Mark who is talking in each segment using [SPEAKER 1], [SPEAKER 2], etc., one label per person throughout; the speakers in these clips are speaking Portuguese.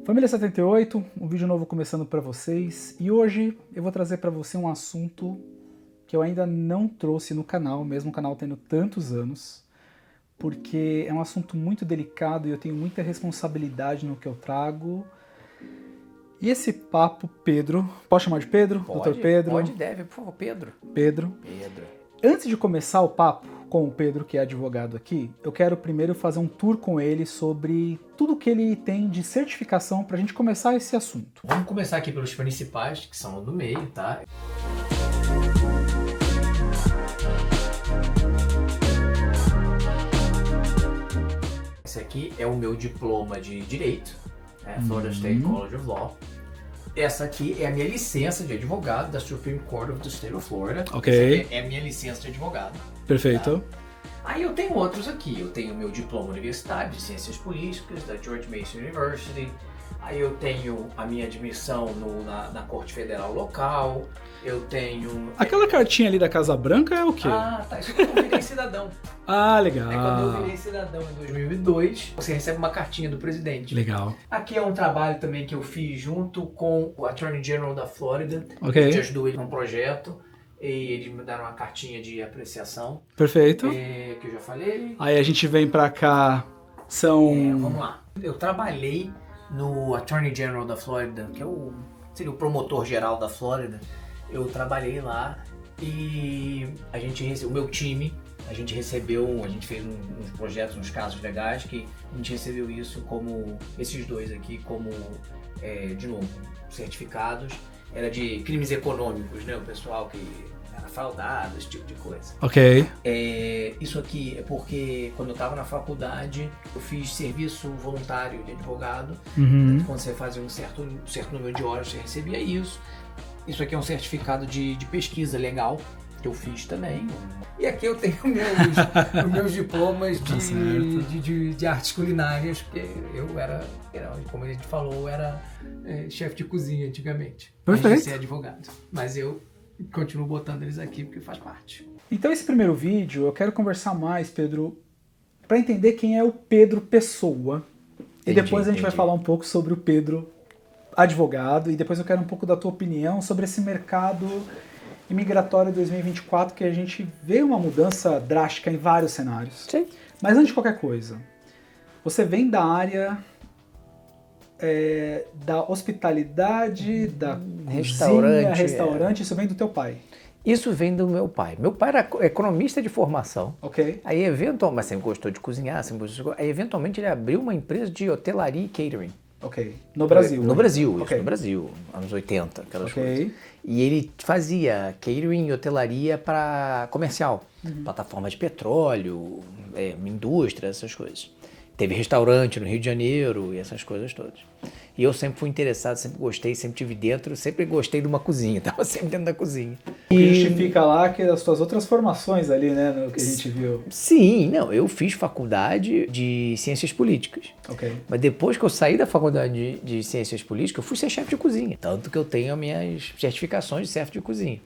[SPEAKER 1] Família 78, um vídeo novo começando para vocês, e hoje eu vou trazer para você um assunto que eu ainda não trouxe no canal, mesmo o canal tendo tantos anos, porque é um assunto muito delicado e eu tenho muita responsabilidade no que eu trago. E esse papo, Pedro, posso chamar de Pedro?
[SPEAKER 2] Pode,
[SPEAKER 1] Dr. Pedro?
[SPEAKER 2] pode, deve, por favor, Pedro.
[SPEAKER 1] Pedro. Antes de começar o papo com o Pedro, que é advogado aqui, eu quero primeiro fazer um tour com ele sobre tudo que ele tem de certificação para a gente começar esse assunto.
[SPEAKER 2] Vamos começar aqui pelos principais, que são do meio, tá? Esse aqui é o meu diploma de Direito, né? Florida State College of Law. Essa aqui é a minha licença de advogado da Supreme Court of the State of Florida.
[SPEAKER 1] Ok.
[SPEAKER 2] Essa aqui é a minha licença de advogado.
[SPEAKER 1] Perfeito.
[SPEAKER 2] Tá? Aí eu tenho outros aqui. Eu tenho meu diploma universitário de Ciências Políticas da George Mason University. Aí eu tenho a minha admissão na Corte Federal local. Eu tenho...
[SPEAKER 1] Aquela cartinha ali da Casa Branca é o quê?
[SPEAKER 2] Ah, tá. Isso é quando eu virei cidadão.
[SPEAKER 1] Ah, legal.
[SPEAKER 2] É quando eu virei cidadão em 2002, você recebe uma cartinha do presidente.
[SPEAKER 1] Legal.
[SPEAKER 2] Aqui é um trabalho também que eu fiz junto com o Attorney General da Flórida.
[SPEAKER 1] Ok.
[SPEAKER 2] Eu te ajudou ele num projeto. E eles me deram uma cartinha de apreciação.
[SPEAKER 1] Perfeito.
[SPEAKER 2] Que eu já falei.
[SPEAKER 1] Aí a gente vem pra cá,
[SPEAKER 2] Vamos lá. Eu trabalhei no Attorney General da Flórida, que seria o promotor geral da Flórida. Eu trabalhei lá e o meu time, a gente fez uns projetos, uns casos legais que a gente recebeu isso como, esses dois aqui, como, de novo, certificados. Era de crimes econômicos, né? O pessoal que era fraudado, esse tipo de coisa.
[SPEAKER 1] Ok.
[SPEAKER 2] Isso aqui é porque quando eu estava na faculdade, eu fiz serviço voluntário de advogado. Quando você fazia um certo número de horas, você recebia isso. Isso aqui é um certificado de pesquisa legal, que eu fiz também. E aqui eu tenho os meus diplomas de artes culinárias, porque eu era, como a gente falou, eu era chefe de cozinha antigamente.
[SPEAKER 1] Perfeito.
[SPEAKER 2] Antes de ser advogado. Mas eu continuo botando eles aqui porque faz parte.
[SPEAKER 1] Então esse primeiro vídeo eu quero conversar mais, Pedro, para entender quem é o Pedro pessoa. E depois a gente vai falar um pouco sobre o Pedro advogado. E depois eu quero um pouco da tua opinião sobre esse mercado imigratório 2024, que a gente vê uma mudança drástica em vários cenários.
[SPEAKER 2] Sim.
[SPEAKER 1] Mas antes de qualquer coisa, você vem da área da hospitalidade, da restaurante, isso vem do teu pai?
[SPEAKER 2] Isso vem do meu pai. Meu pai era economista de formação.
[SPEAKER 1] Ok.
[SPEAKER 2] Aí eventualmente, mas sempre gostou de cozinhar, aí eventualmente ele abriu uma empresa de hotelaria e catering.
[SPEAKER 1] Ok. No Brasil?
[SPEAKER 2] No Brasil,
[SPEAKER 1] okay.
[SPEAKER 2] No Brasil, anos 80, aquelas
[SPEAKER 1] okay.
[SPEAKER 2] coisas. E ele fazia catering e hotelaria para comercial, plataforma de petróleo, indústria, essas coisas. Teve restaurante no Rio de Janeiro e essas coisas todas. E eu sempre fui interessado, sempre gostei, sempre tive dentro, sempre gostei de uma cozinha, estava sempre dentro da cozinha.
[SPEAKER 1] O que justifica lá que as suas outras formações ali, né, no que a gente viu.
[SPEAKER 2] Sim, não, eu fiz faculdade de Ciências Políticas.
[SPEAKER 1] Ok.
[SPEAKER 2] Mas depois que eu saí da faculdade de Ciências Políticas, eu fui ser chefe de cozinha. Tanto que eu tenho as minhas certificações de chefe de cozinha.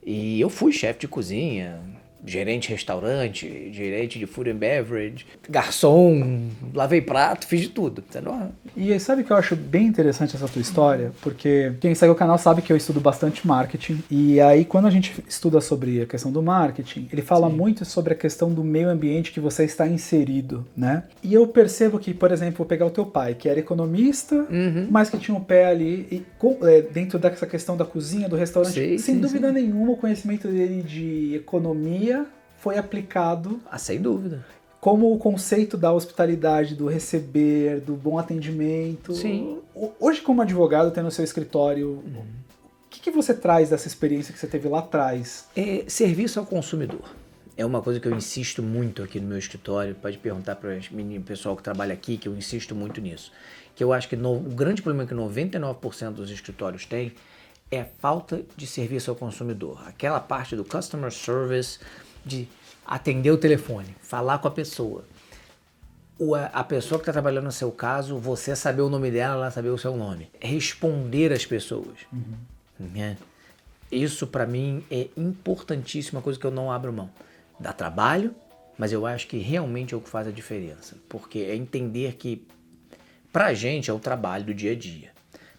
[SPEAKER 2] E eu fui chefe de cozinha, gerente de restaurante, gerente de food and beverage, garçom, lavei prato, fiz de tudo. Entendeu?
[SPEAKER 1] E sabe que eu acho bem interessante essa tua história? Porque quem segue o canal sabe que eu estudo bastante marketing. E aí quando a gente estuda sobre a questão do marketing, ele fala muito sobre a questão do meio ambiente que você está inserido, né? E eu percebo que, por exemplo, vou pegar o teu pai, que era economista, mas que tinha um pé ali dentro dessa questão da cozinha, do restaurante. Sem dúvida nenhuma, o conhecimento dele de economia foi aplicado.
[SPEAKER 2] Sem dúvida.
[SPEAKER 1] Como o conceito da hospitalidade, do receber, do bom atendimento.
[SPEAKER 2] Sim.
[SPEAKER 1] Hoje, como advogado, tendo o seu escritório, o que você traz dessa experiência que você teve lá atrás?
[SPEAKER 2] Serviço ao consumidor. É uma coisa que eu insisto muito aqui no meu escritório. Pode perguntar para o pessoal que trabalha aqui, que eu insisto muito nisso. Que eu acho que o grande problema que 99% dos escritórios têm é a falta de serviço ao consumidor. Aquela parte do customer service, de atender o telefone, falar com a pessoa. A pessoa que está trabalhando no seu caso, você saber o nome dela, ela saber o seu nome. Responder às pessoas. Isso para mim é importantíssimo, uma coisa que eu não abro mão. Dá trabalho, mas eu acho que realmente é o que faz a diferença. Porque é entender que Pra gente é o trabalho do dia a dia.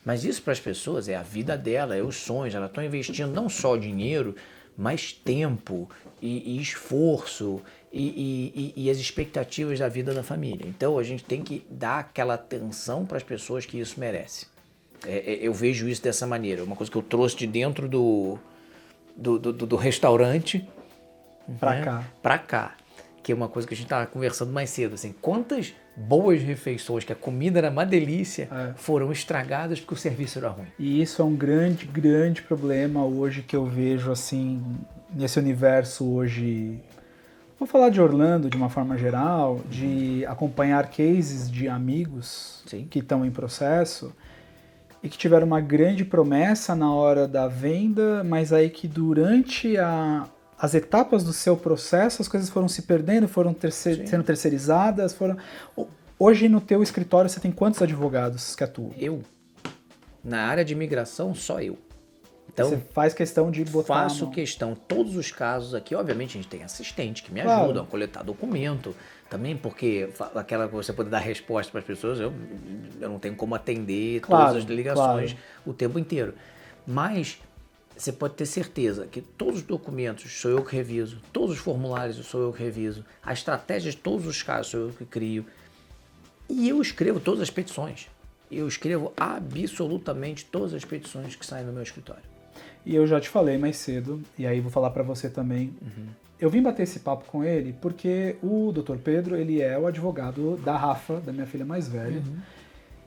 [SPEAKER 2] Mas isso para as pessoas é a vida dela, é os sonhos. Elas estão investindo não só dinheiro, mas tempo e esforço e as expectativas da vida da família. Então a gente tem que dar aquela atenção para as pessoas que isso merece. Eu vejo isso dessa maneira. Uma coisa que eu trouxe de dentro do restaurante para cá. Que é uma coisa que a gente estava conversando mais cedo. Assim, quantas boas refeições, que a comida era uma delícia, foram estragadas porque o serviço era ruim.
[SPEAKER 1] E isso é um grande, grande problema hoje que eu vejo assim, nesse universo hoje. Vou falar de Orlando de uma forma geral, de acompanhar cases de amigos que estão em processo e que tiveram uma grande promessa na hora da venda, mas aí que durante as etapas do seu processo, as coisas foram se perdendo, foram sendo terceirizadas. Hoje no teu escritório você tem quantos advogados que atuam?
[SPEAKER 2] Eu. Na área de imigração, só eu. Então,
[SPEAKER 1] você faz questão de botar...
[SPEAKER 2] Faço questão. Todos os casos aqui, obviamente a gente tem assistente que me ajudam a coletar documento. Também porque aquela que você pode dar resposta para as pessoas, eu não tenho como atender todas as ligações o tempo inteiro. Mas você pode ter certeza que todos os documentos sou eu que reviso, todos os formulários sou eu que reviso, a estratégia de todos os casos sou eu que crio. E eu escrevo todas as petições. Eu escrevo absolutamente todas as petições que saem no meu escritório.
[SPEAKER 1] E eu já te falei mais cedo, e aí vou falar para você também. Eu vim bater esse papo com ele porque o Dr. Pedro, ele é o advogado da Rafa, da minha filha mais velha.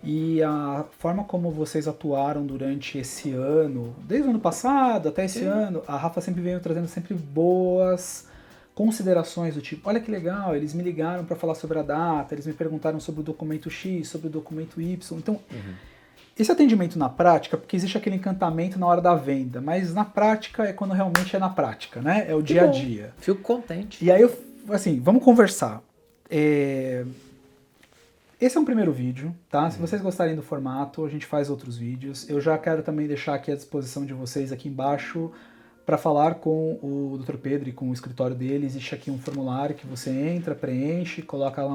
[SPEAKER 1] E a forma como vocês atuaram durante esse ano, desde o ano passado até esse ano, a Rafa sempre veio trazendo sempre boas considerações do tipo, olha que legal, eles me ligaram para falar sobre a data, eles me perguntaram sobre o documento X, sobre o documento Y. Então, esse atendimento na prática, porque existe aquele encantamento na hora da venda, mas na prática é quando realmente é na prática, né? É o dia a dia.
[SPEAKER 2] Fico contente.
[SPEAKER 1] E aí, assim, vamos conversar. Esse é um primeiro vídeo, tá? Se vocês gostarem do formato, a gente faz outros vídeos. Eu já quero também deixar aqui à disposição de vocês aqui embaixo para falar com o Dr. Pedro e com o escritório dele. Existe aqui um formulário que você entra, preenche, coloca lá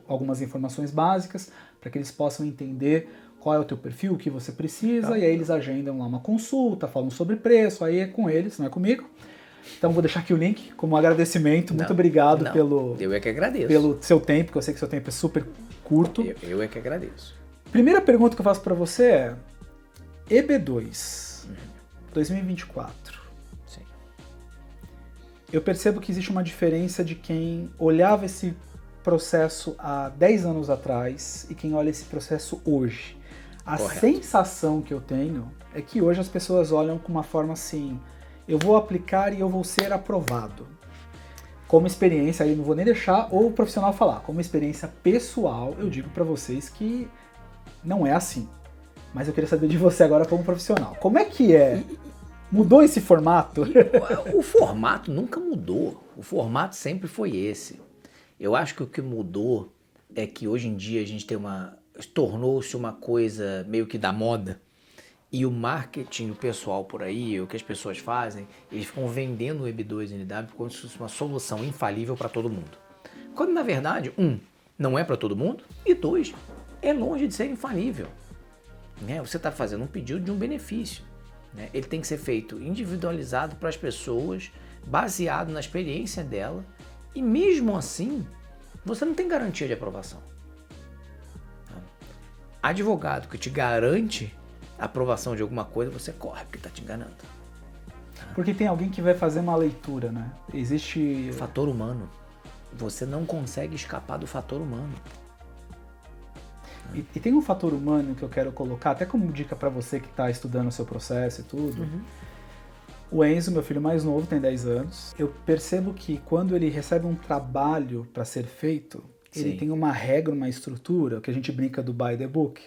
[SPEAKER 1] algumas informações básicas para que eles possam entender qual é o teu perfil, o que você precisa, e aí eles agendam lá uma consulta, falam sobre preço, aí é com eles, não é comigo. Então vou deixar aqui o link como agradecimento. Muito obrigado
[SPEAKER 2] eu é que agradeço.
[SPEAKER 1] pelo seu tempo, que eu sei que seu tempo é super curto.
[SPEAKER 2] Eu é que agradeço.
[SPEAKER 1] Primeira pergunta que eu faço para você é EB2 2024.
[SPEAKER 2] Sim.
[SPEAKER 1] Eu percebo que existe uma diferença de quem olhava esse processo há 10 anos atrás e quem olha esse processo hoje. A sensação que eu tenho é que hoje as pessoas olham com uma forma assim, eu vou aplicar e eu vou ser aprovado. Como experiência, aí não vou nem deixar o profissional falar, como experiência pessoal, eu digo para vocês que não é assim. Mas eu queria saber de você agora como profissional. Como é que é? Mudou esse formato?
[SPEAKER 2] O formato nunca mudou. O formato sempre foi esse. Eu acho que o que mudou é que hoje em dia a gente tem tornou-se uma coisa meio que da moda. E o marketing, o pessoal por aí, o que as pessoas fazem, eles ficam vendendo o EB2 NW como se fosse uma solução infalível para todo mundo. Quando, na verdade, não é para todo mundo, e 2, é longe de ser infalível. Né? Você está fazendo um pedido de um benefício. Né? Ele tem que ser feito individualizado para as pessoas, baseado na experiência dela, e mesmo assim, você não tem garantia de aprovação. Advogado que te garante a aprovação de alguma coisa, você corre, porque está te enganando.
[SPEAKER 1] Porque tem alguém que vai fazer uma leitura, né? Existe...
[SPEAKER 2] Fator humano. Você não consegue escapar do fator humano.
[SPEAKER 1] E tem um fator humano que eu quero colocar, até como dica para você que está estudando o seu processo e tudo. O Enzo, meu filho mais novo, tem 10 anos. Eu percebo que quando ele recebe um trabalho para ser feito, ele tem uma regra, uma estrutura, que a gente brinca do by the book,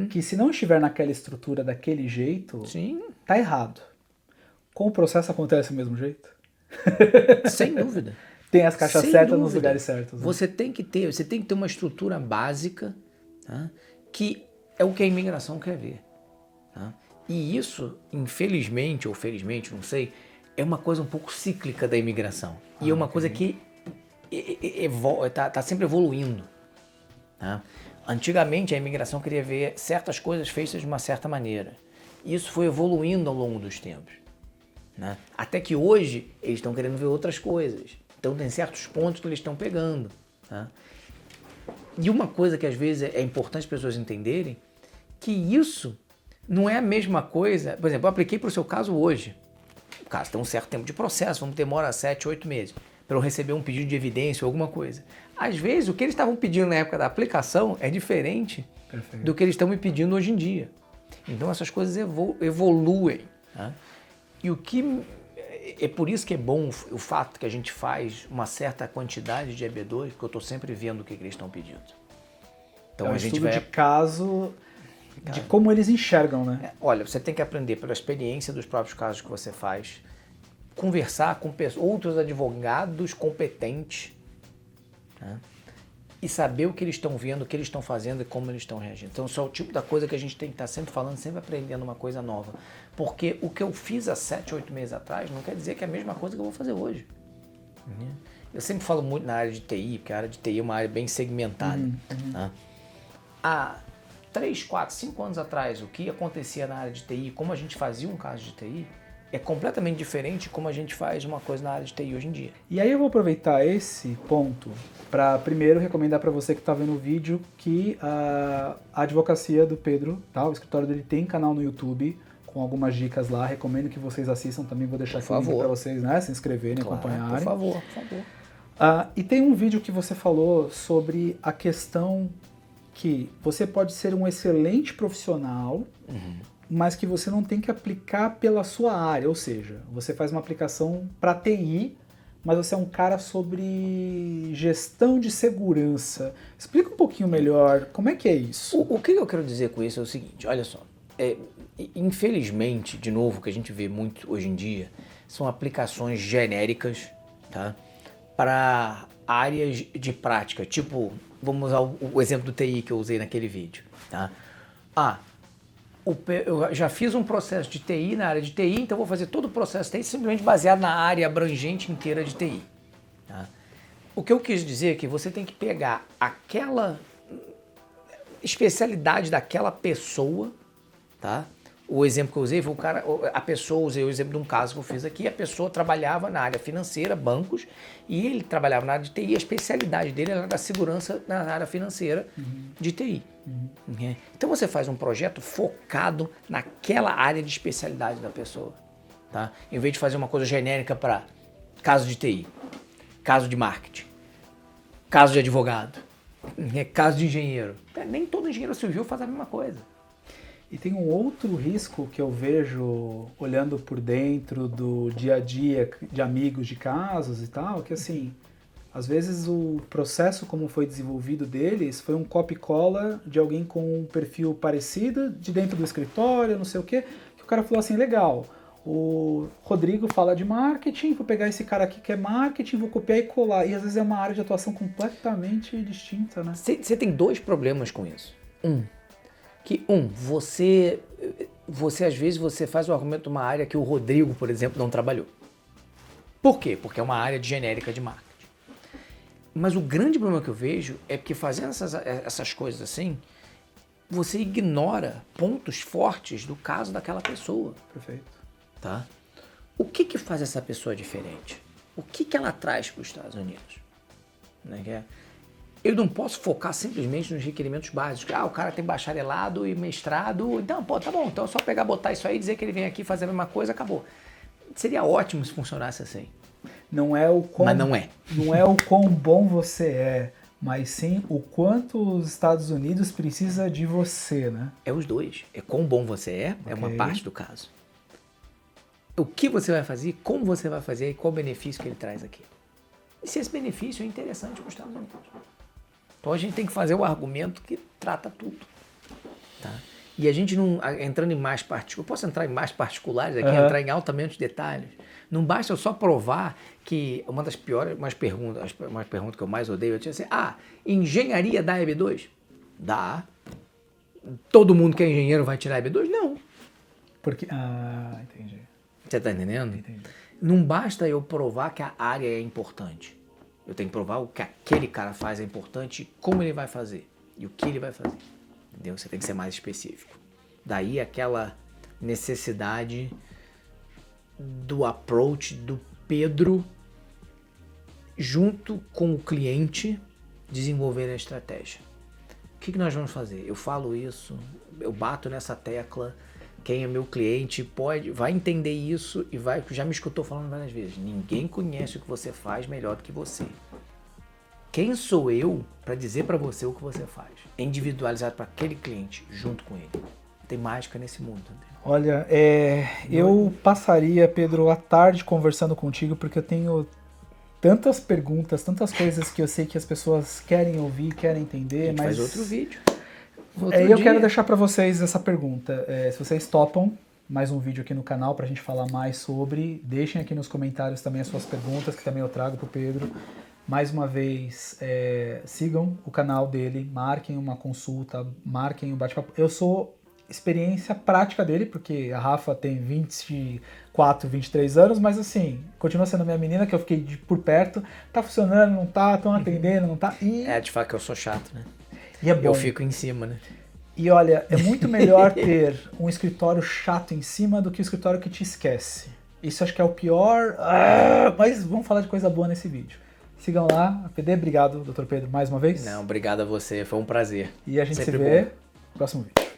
[SPEAKER 1] que se não estiver naquela estrutura daquele jeito, tá errado. Com o processo acontece do mesmo jeito?
[SPEAKER 2] Sem dúvida.
[SPEAKER 1] Tem as caixas certas nos lugares certos. Né?
[SPEAKER 2] Você tem que ter uma estrutura básica, tá? Que é o que a imigração quer ver. Tá? E isso, infelizmente ou felizmente, não sei, é uma coisa um pouco cíclica da imigração. E é uma coisa que está sempre evoluindo. Tá? Antigamente a imigração queria ver certas coisas feitas de uma certa maneira. Isso foi evoluindo ao longo dos tempos, né? Até que hoje eles estão querendo ver outras coisas. Então tem certos pontos que eles estão pegando, tá? E uma coisa que às vezes é importante as pessoas entenderem, que isso não é a mesma coisa. Por exemplo, eu apliquei para o seu caso hoje. O caso tem um certo tempo de processo, vamos demora 7, 8 meses para eu receber um pedido de evidência ou alguma coisa. Às vezes o que eles estavam pedindo na época da aplicação é diferente do que eles estão me pedindo hoje em dia. Então essas coisas evoluem, tá? E o que é por isso que é bom o fato que a gente faz uma certa quantidade de EB2, porque eu estou sempre vendo o que eles estão pedindo. Então
[SPEAKER 1] é um
[SPEAKER 2] a gente
[SPEAKER 1] estudo de caso, de como eles enxergam, né?
[SPEAKER 2] Olha, você tem que aprender pela experiência dos próprios casos que você faz, conversar com outros advogados competentes, tá? E saber o que eles estão vendo, o que eles estão fazendo e como eles estão reagindo. Então, isso é o tipo da coisa que a gente tem que estar sempre falando, sempre aprendendo uma coisa nova. Porque o que eu fiz há 7, 8 meses atrás não quer dizer que é a mesma coisa que eu vou fazer hoje. Eu sempre falo muito na área de TI, porque a área de TI é uma área bem segmentada. Tá? Há 3, 4, 5 anos atrás, o que acontecia na área de TI, como a gente fazia um caso de TI, é completamente diferente de como a gente faz uma coisa na área de TI hoje em dia.
[SPEAKER 1] E aí eu vou aproveitar esse ponto para primeiro recomendar para você que está vendo o vídeo que a advocacia do Pedro, tá? O escritório dele tem canal no YouTube com algumas dicas lá, recomendo que vocês assistam também, vou deixar aqui o link para vocês, né, se inscreverem,
[SPEAKER 2] claro,
[SPEAKER 1] acompanharem.
[SPEAKER 2] Por favor.
[SPEAKER 1] E tem um vídeo que você falou sobre a questão que você pode ser um excelente profissional, mas que você não tem que aplicar pela sua área, ou seja, você faz uma aplicação para TI, mas você é um cara sobre gestão de segurança. Explica um pouquinho melhor, como é que é isso?
[SPEAKER 2] O que eu quero dizer com isso é o seguinte, olha só, infelizmente, de novo, o que a gente vê muito hoje em dia, são aplicações genéricas, tá? Para áreas de prática, tipo, vamos usar o exemplo do TI que eu usei naquele vídeo, tá? Eu já fiz um processo de TI na área de TI, então vou fazer todo o processo de TI simplesmente baseado na área abrangente inteira de TI. Tá? O que eu quis dizer é que você tem que pegar aquela especialidade daquela pessoa, tá? O exemplo que eu usei foi usei o exemplo de um caso que eu fiz aqui, a pessoa trabalhava na área financeira, bancos, e ele trabalhava na área de TI, a especialidade dele era da segurança na área financeira de TI. Então você faz um projeto focado naquela área de especialidade da pessoa, tá? Em vez de fazer uma coisa genérica para caso de TI, caso de marketing, caso de advogado, caso de engenheiro. Nem todo engenheiro civil faz a mesma coisa.
[SPEAKER 1] E tem um outro risco que eu vejo olhando por dentro do dia a dia de amigos de casos e tal, que assim, às vezes o processo como foi desenvolvido deles foi um copy cola de alguém com um perfil parecido de dentro do escritório, não sei o quê, que o cara falou assim, legal, o Rodrigo fala de marketing, vou pegar esse cara aqui que é marketing, vou copiar e colar. E às vezes é uma área de atuação completamente distinta, né?
[SPEAKER 2] Você tem dois problemas com isso. Você às vezes você faz o argumento de uma área que o Rodrigo, por exemplo, não trabalhou. Por quê? Porque é uma área genérica de marketing. Mas o grande problema que eu vejo é que fazendo essas coisas assim, você ignora pontos fortes do caso daquela pessoa.
[SPEAKER 1] Perfeito.
[SPEAKER 2] Tá? O que faz essa pessoa diferente? O que ela traz para os Estados Unidos? Né? Eu não posso focar simplesmente nos requerimentos básicos. O cara tem bacharelado e mestrado. Então, tá bom. Então é só pegar, botar isso aí, dizer que ele vem aqui fazer a mesma coisa, acabou. Seria ótimo se funcionasse assim.
[SPEAKER 1] Não é o quão,
[SPEAKER 2] mas não é.
[SPEAKER 1] Não é o quão bom você é, mas sim o quanto os Estados Unidos precisa de você, né?
[SPEAKER 2] É os dois. É quão bom você é uma parte do caso. O que você vai fazer, como você vai fazer e qual o benefício que ele traz aqui. E se esse benefício é interessante para os Estados Unidos. Então a gente tem que fazer o argumento que trata tudo. Tá? E a gente não, entrando em mais particulares, eu posso entrar em mais particulares aqui, entrar em altamente detalhes. Não basta eu só provar que uma das piores, umas perguntas que eu mais odeio, eu tinha assim, engenharia dá EB2? Dá. Todo mundo que é engenheiro vai tirar EB2? Não.
[SPEAKER 1] Porque, entendi.
[SPEAKER 2] Você está entendendo?
[SPEAKER 1] Entendi.
[SPEAKER 2] Não basta eu provar que a área é importante. Eu tenho que provar o que aquele cara faz é importante e como ele vai fazer. e o que ele vai fazer. Entendeu? Você tem que ser mais específico. Daí aquela necessidade do approach do Pedro junto com o cliente desenvolver a estratégia. O que nós vamos fazer? Eu falo isso, eu bato nessa tecla. Quem é meu cliente vai entender isso e já me escutou falando várias vezes. Ninguém conhece o que você faz melhor do que você. Quem sou eu para dizer para você o que você faz? É individualizado para aquele cliente, junto com ele. Tem mágica nesse mundo. Entendeu?
[SPEAKER 1] Olha, eu passaria, Pedro, a tarde conversando contigo, porque eu tenho tantas perguntas, tantas coisas que eu sei que as pessoas querem ouvir, querem entender.
[SPEAKER 2] A gente
[SPEAKER 1] mas
[SPEAKER 2] faz outro vídeo.
[SPEAKER 1] Eu quero deixar para vocês essa pergunta. Se vocês topam mais um vídeo aqui no canal para a gente falar mais sobre, deixem aqui nos comentários também as suas perguntas, que também eu trago pro Pedro. Mais uma vez, sigam o canal dele, marquem uma consulta, marquem um bate-papo. Eu sou experiência prática dele, porque a Rafa tem 24, 23 anos, mas assim, continua sendo minha menina, que eu fiquei por perto. Tá funcionando, não tá? Estão atendendo, não tá?
[SPEAKER 2] De fato que eu sou chato, né?
[SPEAKER 1] E é bom.
[SPEAKER 2] Eu fico em cima, né?
[SPEAKER 1] E olha, é muito melhor ter um escritório chato em cima do que um escritório que te esquece. Isso acho que é o pior, mas vamos falar de coisa boa nesse vídeo. Sigam lá, PD, obrigado, Dr. Pedro, mais uma vez.
[SPEAKER 2] Não, obrigado a você, foi um prazer.
[SPEAKER 1] E a gente
[SPEAKER 2] Sempre
[SPEAKER 1] se vê
[SPEAKER 2] bom.
[SPEAKER 1] no próximo vídeo.